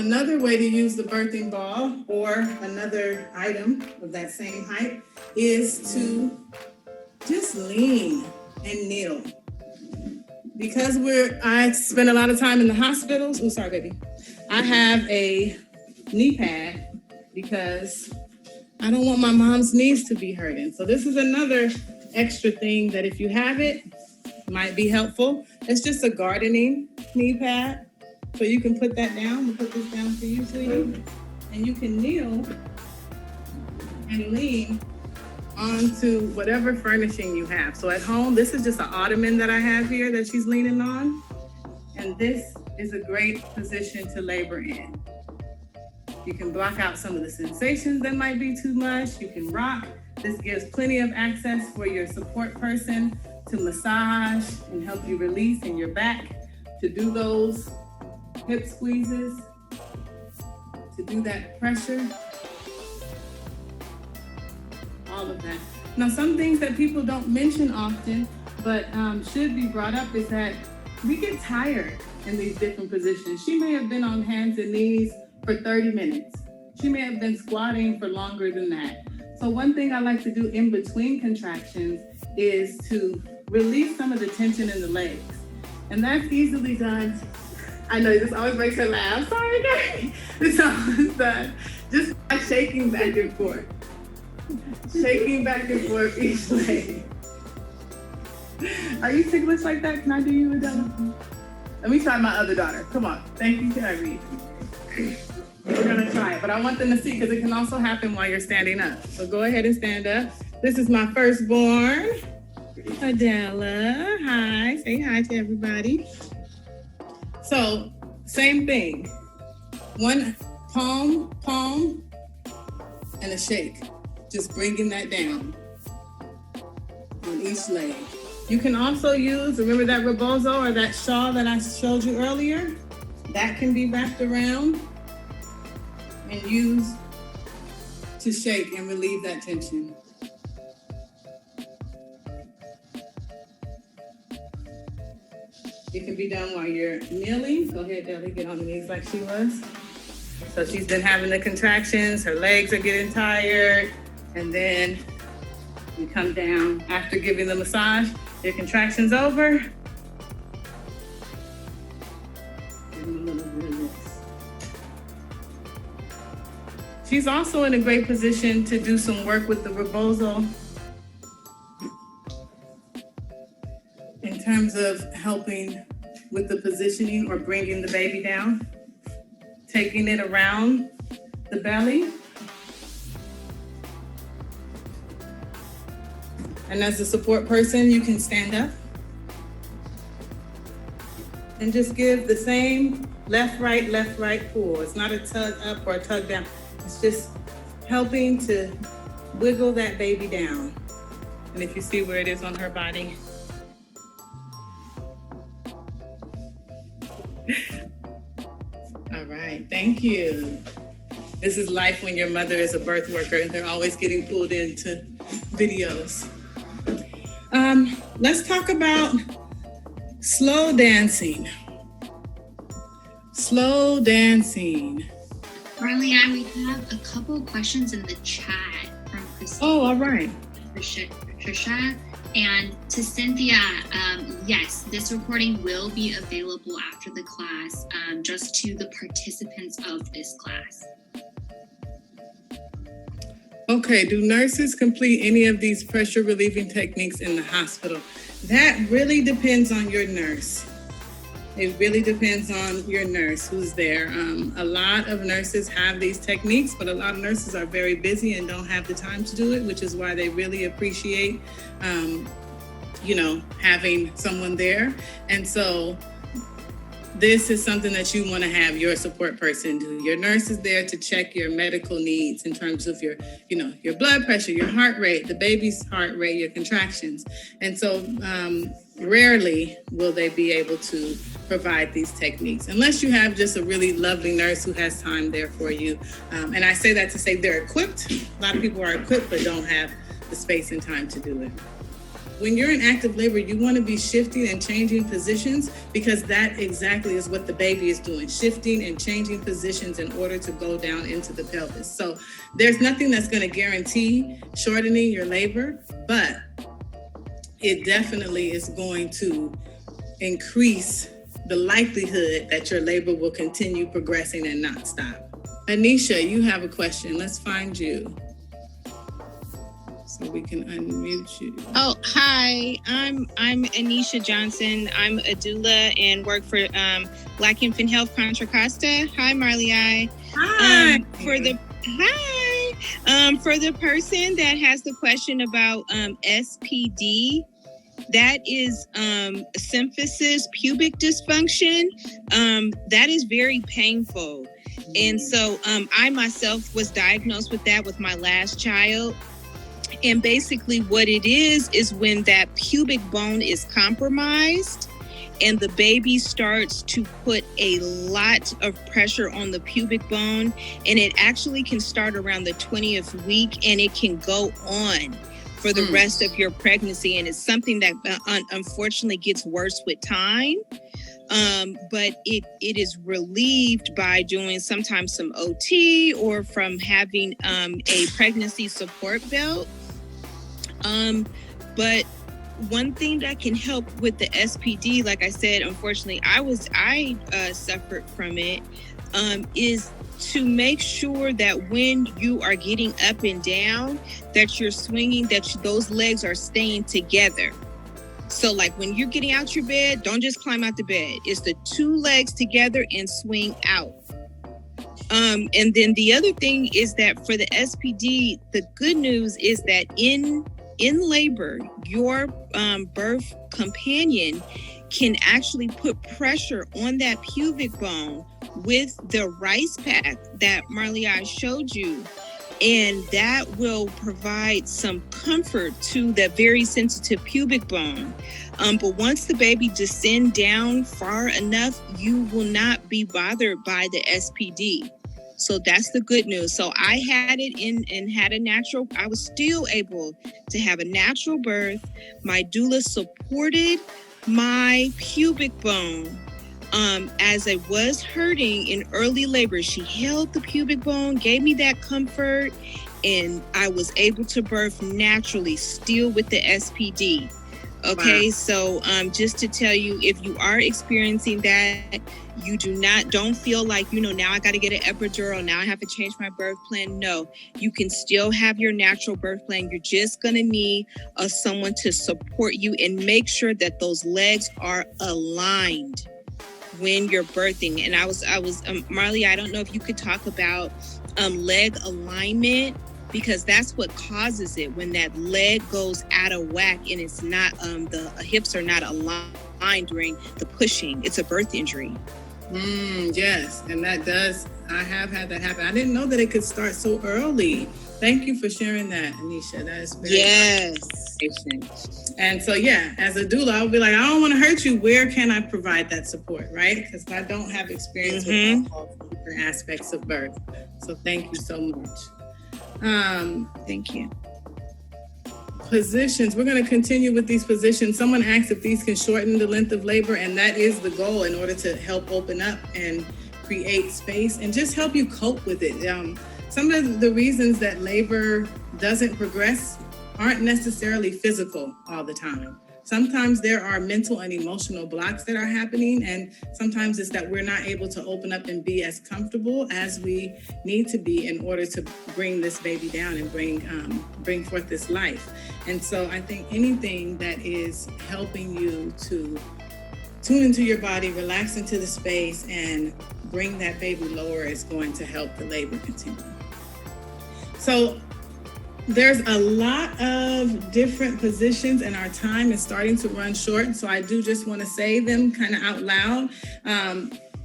Another way to use the birthing ball or another item of that same height is to just lean and kneel. Because I spend a lot of time in the hospitals. Oh, sorry, baby. I have a knee pad because I don't want my mom's knees to be hurting. So this is another extra thing that if you have it, might be helpful. It's just a gardening knee pad. So you can put that down. We'll put this down for you, sweetie. And you can kneel and lean onto whatever furnishing you have. So at home, this is just an ottoman that I have here that she's leaning on. And this is a great position to labor in. You can block out some of the sensations that might be too much. You can rock. This gives plenty of access for your support person to massage and help you release in your back, to do those hip squeezes, to do that pressure, all of that. Now, some things that people don't mention often, but should be brought up is that we get tired in these different positions. She may have been on hands and knees for 30 minutes. She may have been squatting for longer than that. So one thing I like to do in between contractions is to release some of the tension in the legs. And that's easily done. I know this always makes her laugh. Sorry, guys. It's always done just by shaking back and forth. Shaking back and forth each leg. Are you ticklish like that? Can I do you, Adela? Let me try my other daughter. Come on. Thank you, Terry. We're gonna try it, but I want them to see because it can also happen while you're standing up. So go ahead and stand up. This is my firstborn, Adela. Hi, say hi to everybody. So same thing. One palm, and a shake. Just bringing that down on each leg. You can also use, remember that rebozo or that shawl that I showed you earlier? That can be wrapped around and used to shake and relieve that tension. It can be done while you're kneeling. Go ahead, Deli, get on the knees like she was. So she's been having the contractions, her legs are getting tired, and then you come down after giving the massage, your contractions over. Give them a little bit of this. She's also in a great position to do some work with the rebozo in terms of helping with the positioning or bringing the baby down, taking it around the belly. And as a support person, you can stand up and just give the same left, right pull. It's not a tug up or a tug down. It's just helping to wiggle that baby down. And if you see where it is on her body. All right, thank you. This is life when your mother is a birth worker and they're always getting pulled into videos. Let's talk about slow dancing. Slow dancing. Marlee-I, we have a couple of questions in the chat from Christine. Oh, all right. Trisha. And to Cynthia, yes, this recording will be available after the class, just to the participants of this class. Okay, do nurses complete any of these pressure relieving techniques in the hospital? That really depends on your nurse. It really depends on your nurse who's there. A lot of nurses have these techniques, but a lot of nurses are very busy and don't have the time to do it, which is why they really appreciate, having someone there. And so this is something that you want to have your support person do. Your nurse is there to check your medical needs in terms of your blood pressure, your heart rate, the baby's heart rate, your contractions. And so rarely will they be able to provide these techniques, unless you have just a really lovely nurse who has time there for you. And I say that to say they're equipped. A lot of people are equipped, but don't have the space and time to do it. when you're in active labor, you want to be shifting and changing positions, because that exactly is what the baby is doing, shifting and changing positions in order to go down into the pelvis. So there's nothing that's going to guarantee shortening your labor, but it definitely is going to increase the likelihood that your labor will continue progressing and not stop. Anisha, you have a question. Let's find you so we can unmute you. Oh, hi. I'm Anisha Johnson. I'm a doula and work for Black Infant Health Contra Costa. Hi, Marlee-I. Hi. For the person that has the question about SPD, that is symphysis pubic dysfunction. That is very painful. And so I myself was diagnosed with that with my last child. And basically what it is when that pubic bone is compromised and the baby starts to put a lot of pressure on the pubic bone, and it actually can start around the 20th week and it can go on for the rest of your pregnancy. And it's something that unfortunately gets worse with time. But it is relieved by doing sometimes some OT or from having a pregnancy support belt. But one thing that can help with the SPD, like I said, unfortunately, I suffered from it, is to make sure that when you are getting up and down, that you're swinging, that those legs are staying together. So like when you're getting out your bed, don't just climb out the bed. It's the two legs together and swing out. And then the other thing is that for the SPD, the good news is that in labor, your birth companion can actually put pressure on that pubic bone with the rice pack that Marlee-I showed you. And that will provide some comfort to that very sensitive pubic bone. But once the baby descends down far enough, you will not be bothered by the SPD. So that's the good news. So I had it and had a natural, I was still able to have a natural birth. My doula supported my pubic bone as I was hurting in early labor. She held the pubic bone, gave me that comfort, and I was able to birth naturally, still with the SPD. Okay, wow. So just to tell you, if you are experiencing that, you don't feel like, now I got to get an epidural, now I have to change my birth plan. No, you can still have your natural birth plan. You're just going to need someone to support you and make sure that those legs are aligned when you're birthing. And I was Marlee, I don't know if you could talk about leg alignment, because that's what causes it, when that leg goes out of whack and it's not, the hips are not aligned during the pushing. It's a birth injury. Yes, and I have had that happen. I didn't know that it could start so early. Thank you for sharing that, Anisha. That is very yes. And so, as a doula, I'll be like, I don't want to hurt you. Where can I provide that support, right? Because I don't have experience with all different aspects of birth. So thank you so much. Thank you. Positions. We're going to continue with these positions. Someone asked if these can shorten the length of labor, and that is the goal in order to help open up and create space and just help you cope with it. Some of the reasons that labor doesn't progress aren't necessarily physical all the time. Sometimes there are mental and emotional blocks that are happening, and sometimes it's that we're not able to open up and be as comfortable as we need to be in order to bring this baby down and bring forth this life. And so I think anything that is helping you to tune into your body, relax into the space, and bring that baby lower is going to help the labor continue. So there's a lot of different positions, and our time is starting to run short. So I do just want to say them kind of out loud.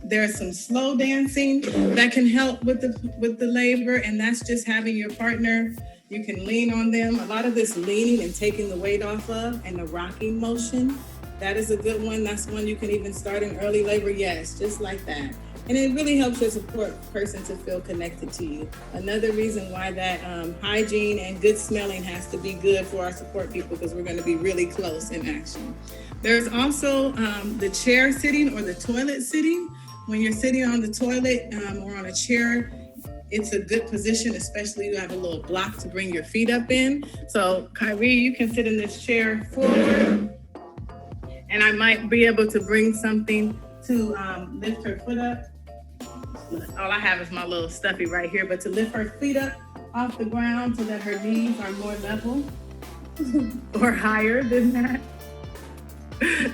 There's some slow dancing that can help with the labor, and that's just having your partner. You can lean on them. A lot of this leaning and taking the weight off of, and the rocking motion, that is a good one. That's one you can even start in early labor. Yes, just like that. And it really helps your support person to feel connected to you. Another reason why that hygiene and good smelling has to be good for our support people, because we're going to be really close in action. There's also the chair sitting or the toilet sitting. When you're sitting on the toilet or on a chair, it's a good position, especially you have a little block to bring your feet up in. So Kyrie, you can sit in this chair forward, and I might be able to bring something to lift her foot up. All I have is my little stuffy right here, but to lift her feet up off the ground so that her knees are more level or higher than that.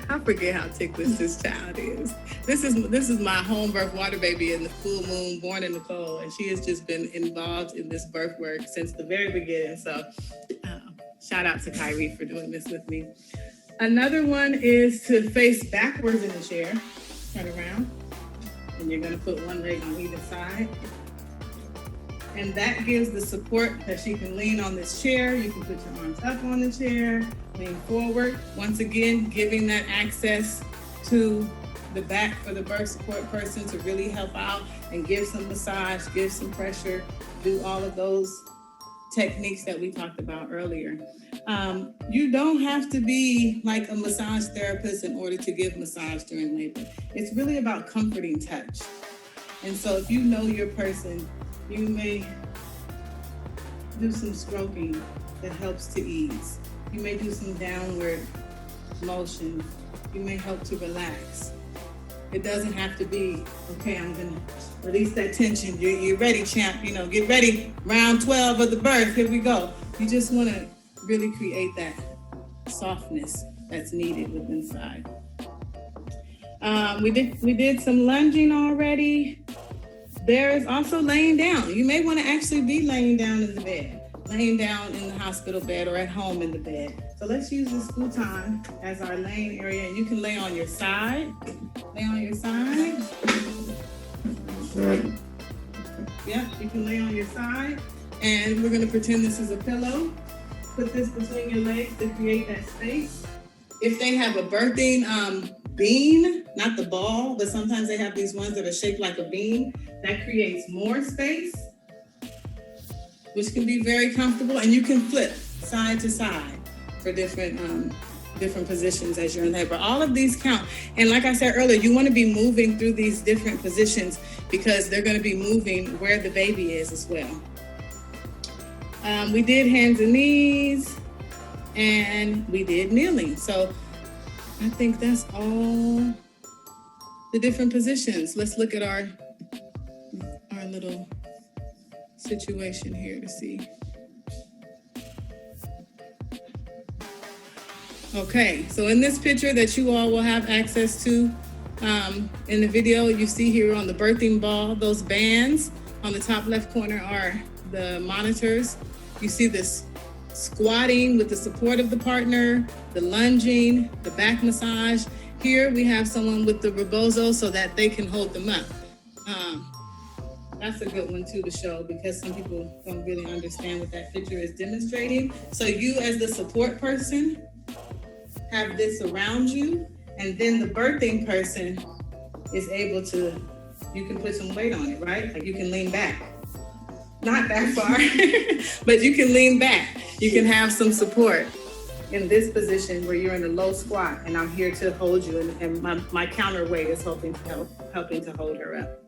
I forget how ticklish this child is. This is my home birth water baby in the full moon, born in Nicole, and she has just been involved in this birth work since the very beginning. So shout out to Kyrie for doing this with me. Another one is to face backwards in the chair. Turn around, and you're gonna put one leg on either side. And that gives the support that she can lean on this chair. You can put your arms up on the chair, lean forward. Once again, giving that access to the back for the birth support person to really help out and give some massage, give some pressure, do all of those techniques that we talked about earlier. You don't have to be like a massage therapist in order to give massage during labor. It's really about comforting touch. And so if you know your person, you may do some stroking that helps to ease. You may do some downward motion. You may help to relax. It doesn't have to be, okay, I'm gonna release that tension. You're ready, champ. You know, get ready. Round 12 of the birth, here we go. You just wanna really create that softness that's needed within inside. We did some lunging already. There is also laying down. You may want to actually be laying down in the bed, laying down in the hospital bed or at home in the bed. So let's use this futon as our laying area. And you can lay on your side. Lay on your side. Yep, you can lay on your side. And we're going to pretend this is a pillow. Put this between your legs to create that space. If they have a birthing bean, not the ball, but sometimes they have these ones that are shaped like a bean, that creates more space, which can be very comfortable. And you can flip side to side for different positions as you're in labor. All of these count. And like I said earlier, you want to be moving through these different positions because they're going to be moving where the baby is as well. We did hands and knees, and we did kneeling. So I think that's all the different positions. Let's look at our little situation here to see. Okay, so in this picture that you all will have access to in the video, you see here on the birthing ball, those bands on the top left corner are the monitors. You see this squatting with the support of the partner, the lunging, the back massage. Here we have someone with the rebozo so that they can hold them up. That's a good one too to show because some people don't really understand what that picture is demonstrating. So you as the support person have this around you, and then the birthing person is able to, you can put some weight on it, right? Like you can lean back. Not that far, but you can lean back. You can have some support in this position where you're in a low squat, and I'm here to hold you, and my counterweight is helping to hold her up.